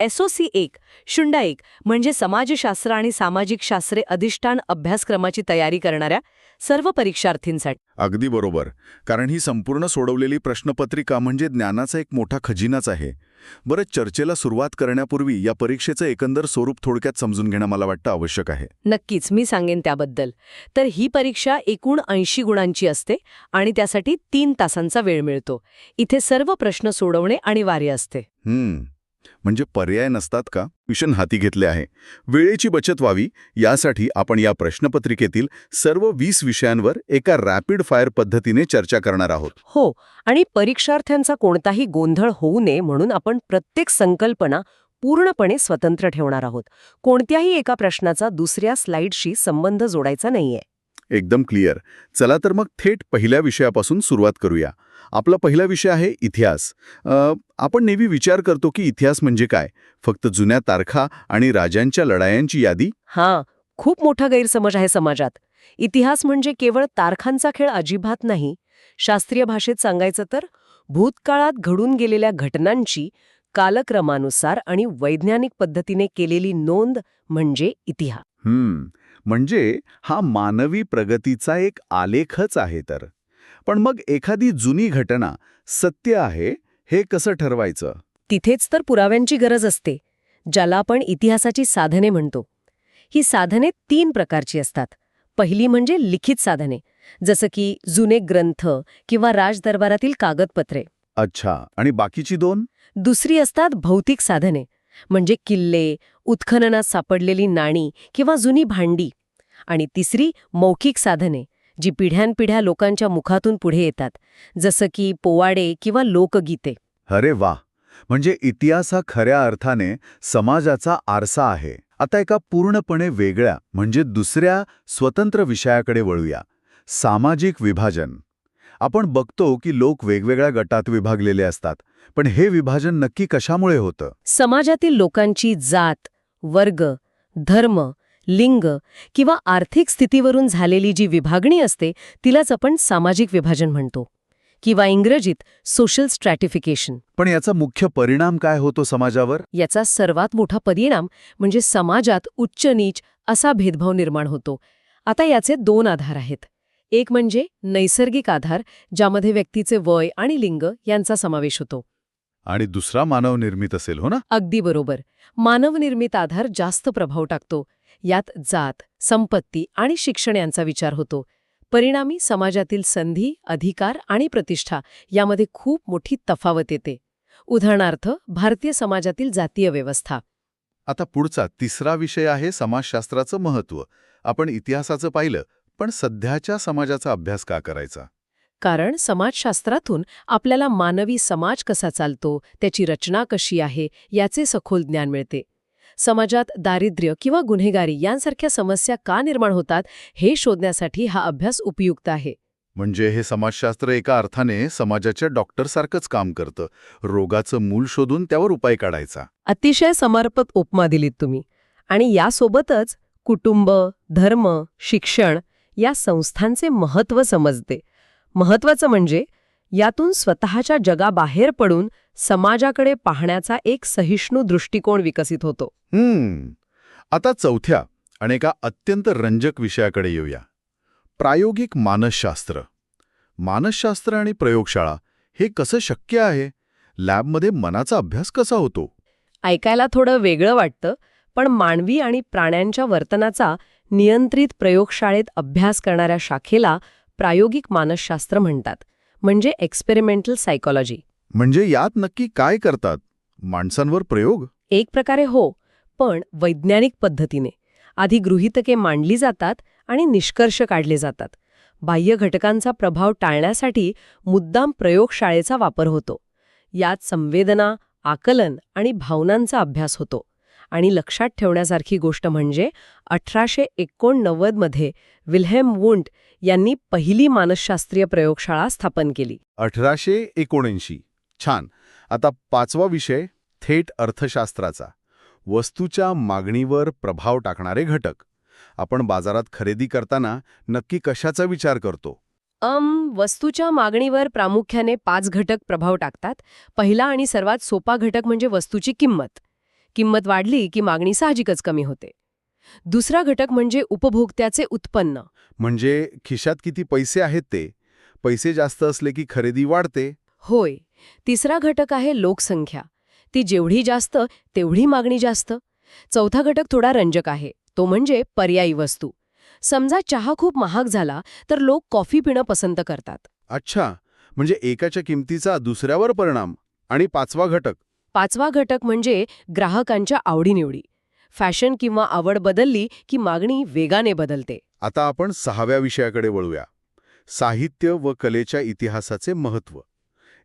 SOC 101 म्हणजे समाजशास्त्र आणि सामाजिक शास्त्रे अधिष्ठान अभ्यासक्रमाची तयारी करणाऱ्या सर्व परीक्षार्थींसाठी. अगदी बरोबर. कारण ही संपूर्ण सोडवलेली प्रश्नपत्रिका म्हणजे ज्ञानाचा एक मोठा खजिनाच आहे. बरं, चर्चेला सुरुवात करण्यापूर्वी या परीक्षेचं एकंदर स्वरूप थोडक्यात समजून घेणं मला वाटतं आवश्यक आहे. नक्कीच, मी सांगेन त्याबद्दल. तर ही परीक्षा एकूण 80 गुणांची असते आणि त्यासाठी 3 तासांचा वेळ मिळतो. इथे सर्व प्रश्न सोडवणे अनिवार्य असते. म्हणजे पर्याय नसतात का? मिशन हाती घेतले आहे. वेळेची बचत व्हावी यासाठी आपण या प्रश्नपत्रिकेतील सर्व 20 विषयांवर एका रॅपिड फायर पद्धतीने चर्चा करणार आहोत. हो, आणि परीक्षार्थ्यांचा कोणताही गोंधळ होऊ नये म्हणून आपण प्रत्येक संकल्पना पूर्णपणे स्वतंत्र ठेवणार आहोत. कोणत्याही एका प्रश्नाचा दुसऱ्या स्लाइडशी संबंध जोडायचा नाहीये. एकदम क्लिअर. चला तर मग थेट पहिल्या विषयापासून सुरुवात करूया. आपला पहिला विषय आहे इतिहास. आपण नेहमी विचार करतो की इतिहास म्हणजे काय? फक्त जुन्या तारखा आणि राजांच्या लढायांची यादी? हां, खूप मोठा गैरसमज आहे समाजात. इतिहास म्हणजे केवळ तारखांचा खेळ अजिबात नाही. शास्त्रीय भाषेत सांगायचं तर भूतकाळात घडून गेलेल्या घटनांची कालक्रमानुसार आणि वैज्ञानिक पद्धतीने केलेली नोंद म्हणजे इतिहास. म्हणजे हा मानवी प्रगतीचा एक आलेखच आहे तर. पण मग एखादी जुनी घटना सत्य आहे हे कसं ठरवायचं? तिथेच तर पुराव्यांची गरज असते, ज्याला आपण इतिहासाची साधने म्हणतो. ही साधने 3 प्रकारची असतात. पहिली म्हणजे लिखित साधने, जसं की जुने ग्रंथ किंवा राजदरबारातील कागदपत्रे. अच्छा, आणि बाकीची 2? दुसरी असतात भौतिक साधने, म्हणजे किल्ले, उत्खननात सापडलेली नाणी किंवा जुनी भांडी. आणि तिसरी मौखिक साधने, जी पिढ्यानपिढ्या लोकांच्या मुखातून पुढे येतात, जसं की पोवाडे किंवा लोकगीते. अरे वा, म्हणजे इतिहास हा खऱ्या अर्थाने समाजाचा आरसा आहे. आता एका पूर्णपणे वेगळ्या म्हणजे दुसऱ्या स्वतंत्र विषयाकडे वळूया. सामाजिक विभाजन. आपण बघतो की लोक वेगवेगळ्या गटात विभागलेले असतात, पण हे विभाजन नक्की कशामुळे होतं? समाजातील लोकांची जात, वर्ग, धर्म, लिंग किंवा आर्थिक स्थितीवरून झालेली जी विभागणी असते तिलाच आपण सामाजिक विभाजन म्हणतो, किंवा इंग्रजीत सोशल स्ट्रॅटिफिकेशन. पण याचा मुख्य परिणाम काय होतो समाजावर? याचा सर्वात मोठा परिणाम म्हणजे समाजात उच्च नीच असा भेदभाव निर्माण होतो. आता याचे 2 आधार आहेत. एक म्हणजे नैसर्गिक आधार, ज्यामध्ये व्यक्तीचे वय आणि लिंग यांचा समावेश होतो. आणि दुसरा मानवनिर्मित असेल, हो ना? अगदी बरोबर. मानवनिर्मित आधार जास्त प्रभाव टाकतो. यात जात, संपत्ती आणि शिक्षण यांचा विचार होतो. परिणामी समाजातील संधी, अधिकार आणि प्रतिष्ठा यामध्ये खूप मोठी तफावत येते. उदाहरणार्थ, भारतीय समाजातील जातीय व्यवस्था. आता पुढचा तिसरा विषय आहे समाजशास्त्राचं महत्त्व. आपण इतिहासाचं पाहिलं, पण सध्याच्या समाजाचा अभ्यास का करायचा? कारण समाजशास्त्रातून आपल्याला मानवी समाज कसा चालतो, त्याची रचना कशी आहे, याचे सखोल ज्ञान मिळते. समाजात दारिद्र्य किंवा गुन्हेगारी यांसारख्या समस्या का निर्माण होतात हे शोधण्यासाठी हा अभ्यास उपयुक्त आहे. म्हणजे हे समाजशास्त्र एका अर्थाने समाजाच्या डॉक्टरसारखंच काम करतं. रोगाचं मूळ शोधून त्यावर उपाय काढायचा. अतिशय समर्पक उपमा दिलीत तुम्ही. आणि यासोबतच कुटुंब, धर्म, शिक्षण या संस्थांचे महत्त्व समजते. महत्त्वाचं म्हणजे यातून स्वतःच्या जगाबाहेर पडून समाजाकडे पाहण्याचा एक सहिष्णू दृष्टिकोन विकसित होतो. आता चौथ्या आणि एका अत्यंत रंजक विषयाकडे येऊया. प्रायोगिक मानसशास्त्र. मानसशास्त्र आणि प्रयोगशाळा हे कसं शक्य आहे? लॅबमध्ये मनाचा अभ्यास कसा होतो? ऐकायला थोडं वेगळं वाटतं, पण मानवी आणि प्राण्यांच्या वर्तनाचा नियंत्रित प्रयोगशाळेत अभ्यास करणाऱ्या शाखेला प्रायोगिक मानसशास्त्र म्हणतात, म्हणजे एक्सपेरिमेंटल सायकोलॉजी. म्हणजे यात नक्की काय करतात? माणसांवर प्रयोग? एक प्रकारे हो, पण वैज्ञानिक पद्धतीने. आधी गृहीतके मांडली जातात आणि निष्कर्ष काढले जातात. बाह्य घटकांचा प्रभाव टाळण्यासाठी मुद्दाम प्रयोगशाळेचा वापर होतो. यात संवेदना, आकलन आणि भावनांचा अभ्यास होतो. आणि लक्षात ठेवण्यासारखी गोष्ट म्हणजे 1889 मध्ये विल्हेम वुंट यांनी पहिली मानसशास्त्रीय प्रयोगशाळा स्थापन केली. 1879. छान. आता 5वा विषय थेट अर्थशास्त्राचा. वस्तूच्या मागणीवर प्रभाव टाकणारे घटक. आपण बाजारात खरेदी करताना नक्की कशाचा विचार करतो? वस्तूच्या मागणीवर प्रामुख्याने 5 घटक प्रभाव टाकतात. पहिला आणि सर्वात सोपा घटक म्हणजे वस्तूची किंमत. किंमत वाढली की मागणी साहजिकच कमी होते. दुसरा घटक म्हणजे उपभोक्त्याचे उत्पन्न. म्हणजे खिशात किती पैसे आहेत ते. पैसे जास्त असले की खरेदी वाढते. होय. तिसरा घटक आहे लोकसंख्या. ती जेवढी जास्त तेवढी मागणी जास्त. चौथा घटक थोडा रंजक आहे, तो म्हणजे पर्यायी वस्तू. समजा चहा खूप महाग झाला तर लोक कॉफी पिणं पसंत करतात. अच्छा, म्हणजे एकाच्या किमतीचा दुसऱ्यावर परिणाम. आणि पाचवा घटक. पाचवा घटक म्हणजे ग्राहकांच्या आवडीनिवडी. फॅशन किंवा आवड बदलली की मागणी वेगाने बदलते. आता आपण 6व्या विषयाकडे वळूया. साहित्य व कलेच्या इतिहासाचे महत्त्व.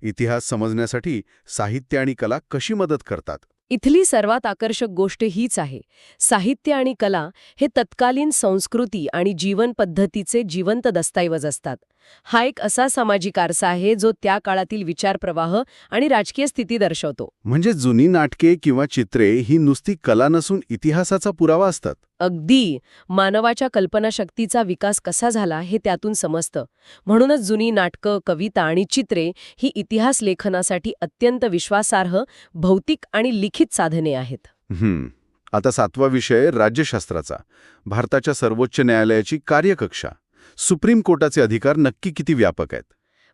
इतिहास समजण्यासाठी साहित्य आणि कला कशी मदत करतात? इथली सर्वात आकर्षक गोष्ट हीच आहे. साहित्य आणि कला हे तत्कालीन संस्कृती आणि जीवन पद्धतीचे जिवंत दस्तऐवज असतात. हा एक असा सामाजिक आरसा आहे जो त्या काळातील विचारप्रवाह आणि राजकीय स्थिती दर्शवतो. म्हणजे जुनी नाटके किंवा चित्रे ही नुसती कला नसून इतिहासाचा पुरावा असतात. अगदी. मानवाच्या कल्पनाशक्तीचा विकास कसा झाला हे त्यातून समजतं. म्हणूनच जुनी नाटकं, कविता आणि चित्रे ही इतिहास लेखनासाठी अत्यंत विश्वासार्ह भौतिक आणि लिखित साधने आहेत. आता 7वा विषय राज्यशास्त्राचा. भारताच्या सर्वोच्च न्यायालयाची कार्यकक्षा. सुप्रीम कोर्टाचे अधिकार नक्की किती व्यापक आहेत?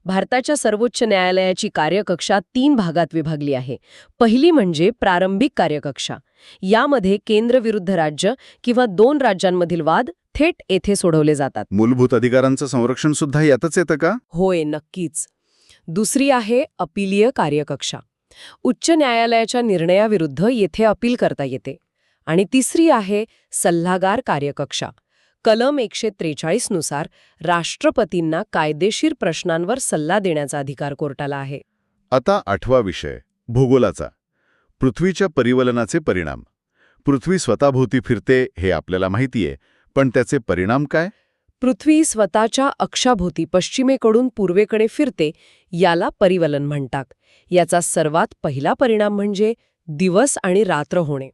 भारताच्या सर्वोच्च न्यायालयाची कार्यकक्षा 3 भागात विभागली आहे. पहिली म्हणजे प्रारंभिक कार्यकक्षा. यामध्ये केंद्र विरुद्ध राज्य किंवा 2 राज्यांमधील वाद थेट येथे सोडवले जातात. मूलभूत अधिकारांचं संरक्षण सुद्धा यातच येतं का? होय, नक्कीच. दुसरी आहे अपिलीय कार्यकक्षा. उच्च न्यायालयाच्या निर्णयाविरुद्ध येथे अपील करता येते. आणि तिसरी आहे सल्लागार कार्यकक्षा. कलम 143 नुसार राष्ट्रपतींना कायदेशीर प्रश्नांवर सल्ला देण्याचा अधिकार कोर्टाला आहे. आता 8वा विषय भूगोलाचा. पृथ्वीच्या परिवलनाचे परिणाम. पृथ्वी स्वतःभोवती फिरते हे आपल्याला माहितीये, पण त्याचे परिणाम काय? पृथ्वी स्वतःच्या अक्षाभोवती पश्चिमेकडून पूर्वेकडे फिरते, याला परिवलन म्हणतात. याचा सर्वात पहिला परिणाम म्हणजे दिवस आणि रात्र होणे.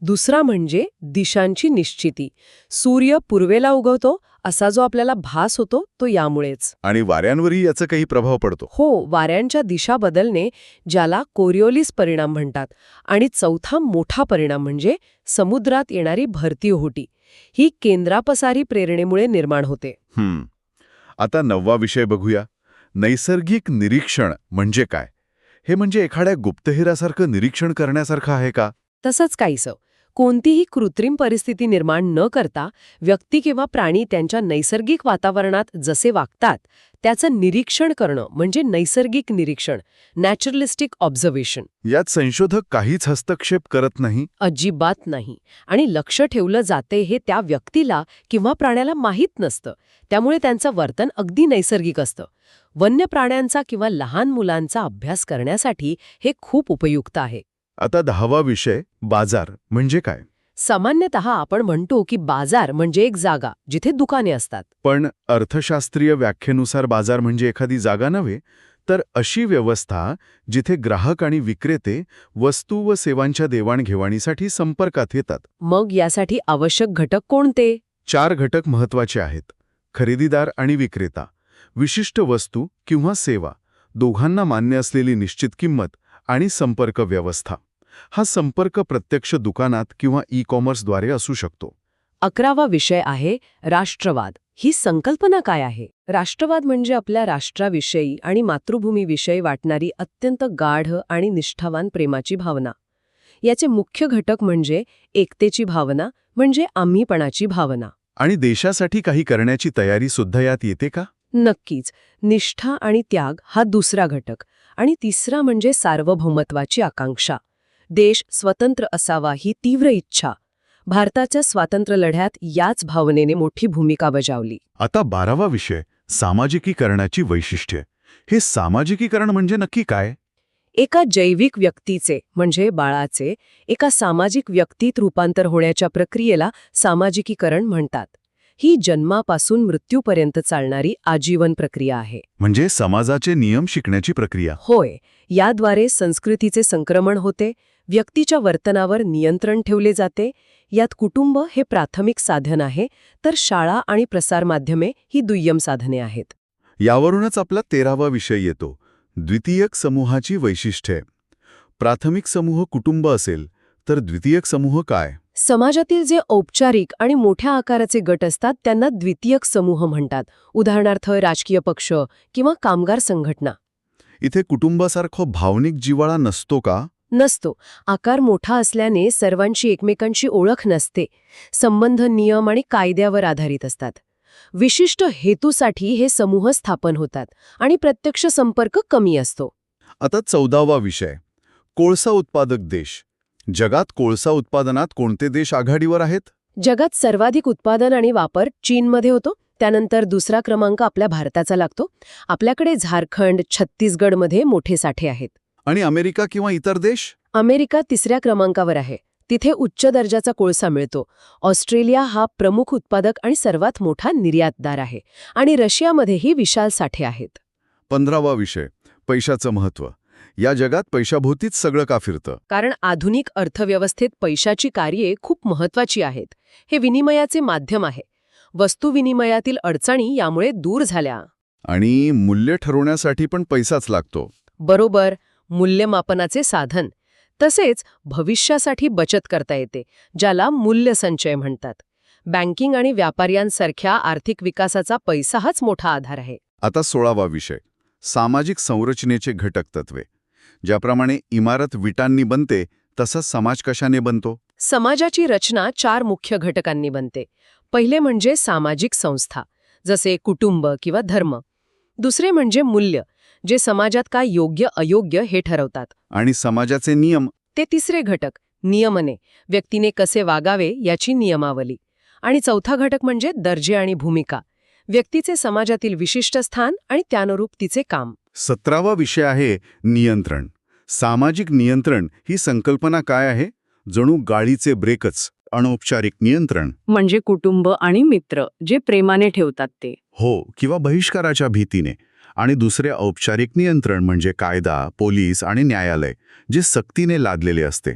दुसरा म्हणजे दिशांची निश्चिती. सूर्य पूर्वेला उगवतो असा जो आपल्याला भास होतो तो यामुळेच. आणि वाऱ्यांवरही याचा काही प्रभाव पडतो? हो, वाऱ्यांच्या दिशा बदलणे, ज्याला कोरिओलिस परिणाम म्हणतात. आणि चौथा मोठा परिणाम म्हणजे समुद्रात येणारी भरती ओहोटी. ही केंद्रापसारी प्रेरणेमुळे निर्माण होते. आता 9वा विषय बघूया. नैसर्गिक निरीक्षण म्हणजे काय? हे म्हणजे एखाद्या गुप्तहेरासारखं निरीक्षण करण्यासारखं आहे का? तसंच काहीसं. कोणतीही कृत्रिम परिस्थिती निर्माण न करता व्यक्ती किंवा प्राणी त्यांच्या नैसर्गिक वातावरणात जसे वागतात त्याचं निरीक्षण करणं म्हणजे नैसर्गिक निरीक्षण, नॅचरलिस्टिक ऑब्झर्वेशन. यात संशोधक काहीच हस्तक्षेप करत नाही? अजिबात नाही. आणि लक्ष ठेवलं जाते हे त्या व्यक्तीला किंवा प्राण्याला माहीत नसतं. त्यामुळे त्यांचं वर्तन अगदी नैसर्गिक असतं. वन्य प्राण्यांचा किंवा लहान मुलांचा अभ्यास करण्यासाठी हे खूप उपयुक्त आहे. आता 10वा विषय बाजार म्हणजे काय? सामान्यतः आपण म्हणतो की बाजार म्हणजे एक जागा जिथे दुकाने असतात. पण अर्थशास्त्रीय व्याख्येनुसार बाजार म्हणजे एखादी जागा नव्हे, तर अशी व्यवस्था जिथे ग्राहक आणि विक्रेते वस्तू व सेवांच्या देवाणघेवाणीसाठी संपर्कात येतात. मग यासाठी आवश्यक घटक कोणते? 4 घटक महत्वाचे आहेत. खरेदीदार आणि विक्रेता, विशिष्ट वस्तू किंवा सेवा, दोघांना मान्य असलेली निश्चित किंमत आणि संपर्क व्यवस्था. हा संपर्क प्रत्यक्ष दुकानात किंवा ई-कॉमर्सद्वारे असू शकतो. 11वा विषय आहे राष्ट्रवाद. ही संकल्पना काय आहे? राष्ट्रवाद म्हणजे आपल्या राष्ट्राविषयी आणि मातृभूमीविषयी वाटणारी अत्यंत गाढ आणि निष्ठावान प्रेमाची भावना. याचे मुख्य घटक म्हणजे एकतेची भावना, म्हणजे आम्हीपणाची भावना. आणि देशासाठी काही करण्याची तयारी सुद्धा यात येते का? नक्कीच. निष्ठा आणि त्याग हा दुसरा घटक. आणि तिसरा म्हणजे सार्वभौमत्वाची आकांक्षा. देश स्वतंत्र असावा ही तीव्र इच्छा. भारताच्या स्वातंत्र्य लढ्यात याच भावनेने मोठी भूमिका बजावली. आता 12वा विषय सामाजिकीकरणाची वैशिष्ट्ये. हे सामाजिकीकरण म्हणजे नक्की काय? एका जैविक व्यक्तीचे म्हणजे बाळाचे एका सामाजिक व्यक्तीत रूपांतर होण्याच्या प्रक्रियेला सामाजिकीकरण म्हणतात. ही जन्मापासून मृत्यूपर्यंत चालणारी आजीवन प्रक्रिया आहे. म्हणजे समाजाचे नियम शिकण्याची प्रक्रिया. होय. याद्वारे संस्कृतीचे संक्रमण होते, व्यक्तीच्या वर्तनावर नियंत्रण ठेवले जाते. यात कुटुंब हे प्राथमिक साधन आहे, तर शाळा आणि प्रसारमाध्यमे ही दुय्यम साधने आहेत. यावरूनच आपला 13वा विषय येतो, द्वितीयक समूहाची वैशिष्ट्ये. प्राथमिक समूह कुटुंब असेल तर द्वितीयक समूह काय? समाजातील जे औपचारिक आणि मोठ्या आकाराचे गट असतात त्यांना द्वितीयक समूह म्हणतात. उदाहरणार्थ राजकीय पक्ष किंवा कामगार संघटना. इथे कुटुंबासारखं भावनिक जिव्हाळा नसतो का? नसतो. आकार मोठा असल्याने सर्वांची एकमेकांची ओळख नसते. संबंध नियम आणि कायद्यावर आधारित असतात. विशिष्ट हेतूसाठी हे समूह स्थापन होतात आणि प्रत्यक्ष संपर्क कमी असतो. आता 14वा विषय, कोळसा उत्पादक देश. जगात कोळसा उत्पादनात कोणते देश आघाडीवर आहेत? जगात सर्वाधिक उत्पादन आणि वापर चीनमध्ये होतो. त्यानंतर दुसरा क्रमांक आपल्या भारताचा लागतो. आपल्याकडे झारखंड, छत्तीसगडमध्ये मोठे साठे आहेत. आणि अमेरिका किंवा इतर देश? अमेरिका तिसऱ्या क्रमांकावर आहे. तिथे उच्च दर्जाचा कोळसा मिळतो. ऑस्ट्रेलिया हा प्रमुख उत्पादक आणि सर्वात मोठा निर्यातदार आहे. आणि रशियामध्येही विशाल साठे आहेत. 15वा विषय, पैशाचं महत्त्व. या जगात पैशाभोवतीच सगळं का फिरतं? कारण आधुनिक अर्थव्यवस्थेत पैशाची कार्ये खूप महत्वाची आहेत. हे विनिमयाचे माध्यम आहे. वस्तू विनिमयातील अडचणी यामुळे दूर झाल्या. आणि मूल्य ठरवण्यासाठी पण पैसाच लागतो. बरोबर, मूल्यमापनाचे साधन. तसेच भविष्यासाठी बचत करता येते, ज्याला मूल्यसंचय म्हणतात. बँकिंग आणि व्यापाऱ्यांसारख्या आर्थिक विकासाचा पैसा हाच मोठा आधार आहे. आता 16वा विषय, सामाजिक संरचनेचे घटक तत्वे. ज्याप्रमाणे इमारत विटांनी बनते तसंच समाज कशाने बनतो? समाजाची रचना 4 मुख्य घटकांनी बनते. पहिले म्हणजे सामाजिक संस्था, जसे कुटुंब किंवा धर्म. दुसरे म्हणजे मूल्य, जे समाजात काय योग्य अयोग्य हे ठरवतात. आणि समाजाचे नियम? ते तिसरे घटक, नियमने, व्यक्तीने कसे वागावे याची नियमावली. आणि चौथा घटक म्हणजे दर्जे आणि भूमिका, व्यक्तीचे समाजातील विशिष्ट स्थान आणि त्यानुरूप तिचे काम. 17वा विषय आहे नियंत्रण. सामाजिक नियंत्रण ही संकल्पना काय आहे? जणू गाडीचे ब्रेकच. अनौपचारिक नियंत्रण म्हणजे कुटुंब आणि मित्र जे प्रेमाने ठेवतात ते. हो, किंवा बहिष्काराच्या भीतीने. आणि दुसरे औपचारिक नियंत्रण म्हणजे कायदा, पोलीस आणि न्यायालय, जे सक्तीने लादलेले असते.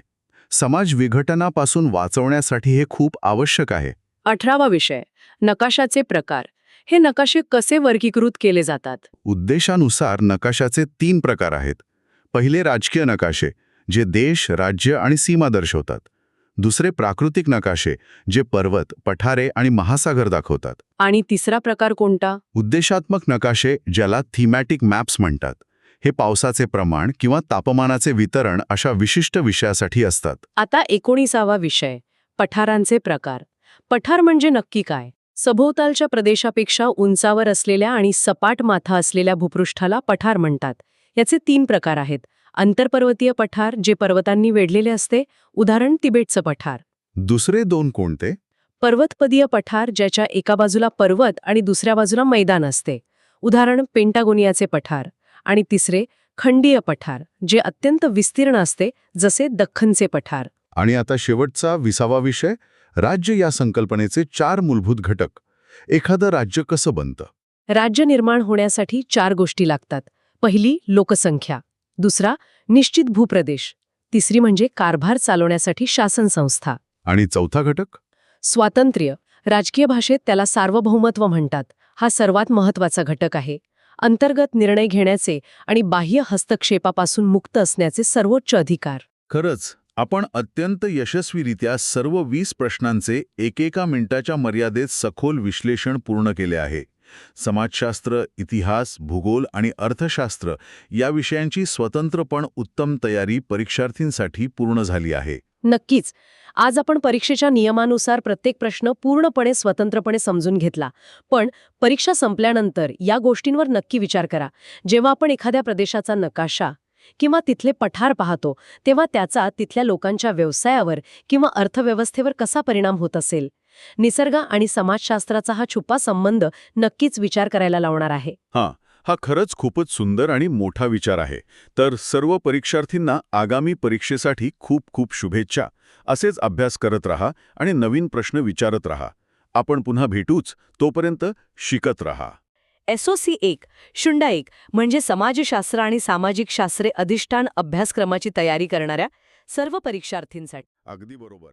समाज विघटनापासून वाचवण्यासाठी हे खूप आवश्यक आहे. 18वा विषय, नकाशाचे प्रकार. हे नकाशे कसे वर्गीकृत केले जातात? उद्देशानुसार नकाशाचे 3 प्रकार आहेत. पहिले राजकीय नकाशे, जे देश, राज्य आणि सीमा दर्शवतात. दुसरे प्राकृतिक नकाशे, जे पर्वत, पठारे आणि महासागर दाखवतात. आणि तिसरा प्रकार कोणता? उद्देशात्मक नकाशे, ज्याला थीमॅटिक मॅप्स म्हणतात. हे पावसाचे प्रमाण किंवा तापमानाचे वितरण अशा विशिष्ट विषयासाठी असतात. आता 19वा विषय, पठारांचे प्रकार. पठार म्हणजे नक्की काय? सभोवतालच्या प्रदेशापेक्षा उंचावर असलेल्या आणि सपाट माथा असलेल्या भूपृष्ठाला पठार म्हणतात. याचे 3 प्रकार आहेत. आंतरपर्वतीय पठार, जे पर्वतांनी वेढलेले असते, उदाहरण तिबेटचं पठार. दुसरे 2 कोणते? पर्वतपदीय पठार, ज्याच्या एका बाजूला पर्वत आणि दुसऱ्या बाजूला मैदान असते, उदाहरण पेंटागोनियाचे पठार. आणि तिसरे खंडीय पठार, जे अत्यंत विस्तीर्ण असते, जसे दख्खनचे पठार. आणि आता शेवटचा 20वा विषय, राज्य या संकल्पनेचे 4 मूलभूत घटक. एखादं राज्य कसं बनतं? राज्य निर्माण होण्यासाठी 4 गोष्टी लागतात. पहिली लोकसंख्या, दुसरा निश्चित भूप्रदेश, तिसरी म्हणजे कारभार चालवण्यासाठी शासन संस्था. आणि चौथा घटक? स्वातंत्र्य. राजकीय भाषेत त्याला सार्वभौमत्व म्हणतात. हा सर्वात महत्वाचा घटक आहे. अंतर्गत निर्णय घेण्याचे आणि बाह्य हस्तक्षेपापासून मुक्त असण्याचे सर्वोच्च अधिकार. खरंच आपण अत्यंत यशस्वीरित्या सर्व 20 प्रश्नांचे एकेका मिनिटाच्या मर्यादेत सखोल विश्लेषण पूर्ण केले आहे. समाजशास्त्र, इतिहास, भूगोल आणि अर्थशास्त्र या विषयांची स्वतंत्रपण उत्तम तयारी परीक्षार्थींसाठी पूर्ण झाली आहे. नक्कीच. आज आपण परीक्षेच्या नियमानुसार प्रत्येक प्रश्न पूर्णपणे स्वतंत्रपणे समजून घेतला. पण परीक्षा संपल्यानंतर या गोष्टींवर नक्की विचार करा. जेव्हा आपण एखाद्या प्रदेशाचा नकाशा किंवा तिथले पठार पाहतो, तेव्हा त्याचा तिथल्या लोकांच्या व्यवसायावर किंवा अर्थव्यवस्थेवर कसा परिणाम होत असेल. निसर्ग आणि समाजशास्त्राचा हा छुपा संबंध नक्कीच विचार करायला लावणार आहे. हा खरंच खूपच सुंदर आणि मोठा विचार आहे. तर सर्व परीक्षार्थींना आगामी परीक्षेसाठी खूप खूप शुभेच्छा. असेच अभ्यास करत राहा आणि नवीन प्रश्न विचारत राहा. आपण पुन्हा भेटूच. तोपर्यंत शिकत राहा. SOC 101 म्हणजे समाजशास्त्र आणि सामाजिक शास्त्रे अधिष्ठान अभ्यासक्रमाची तयारी करणाऱ्या सर्व परीक्षार्थींसाठी. अगदी बरोबर.